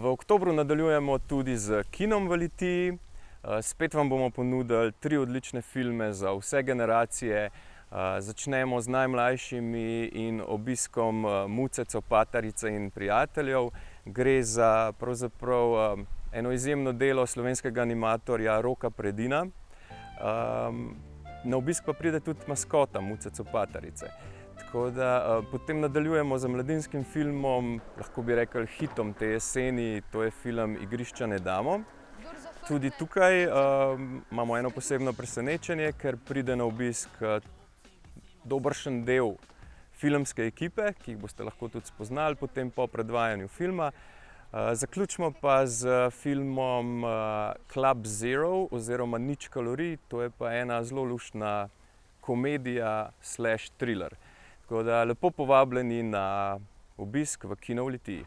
V oktobru nadaljujemo tudi z kinom v Litiji. Spet vam bomo ponudili 3 odlične filme za vse generacije. Začnemo z najmlajšimi in obiskom Muce Copatarice in prijateljev. Gre za pravzaprav eno izjemno delo slovenskega animatorja Roka Predina. Na obisk pa pride tudi maskota Muce Copatarice. Tako da potem nadaljujemo z mladinskim filmom, lahko bi rekli hitom te jeseni, to je film Igrišča ne damo. Tudi tukaj imamo eno posebno presenečenje, ker pride na obisk dobršen del filmske ekipe, ki jih boste lahko tudi spoznali potem po predvajanju filma. Zaključimo pa z filmom Club Zero oziroma Nič kalorij, to je pa ena zelo luštna komedija / thriller. Tako da lepo povabljeni na obisk v kino v Litiji.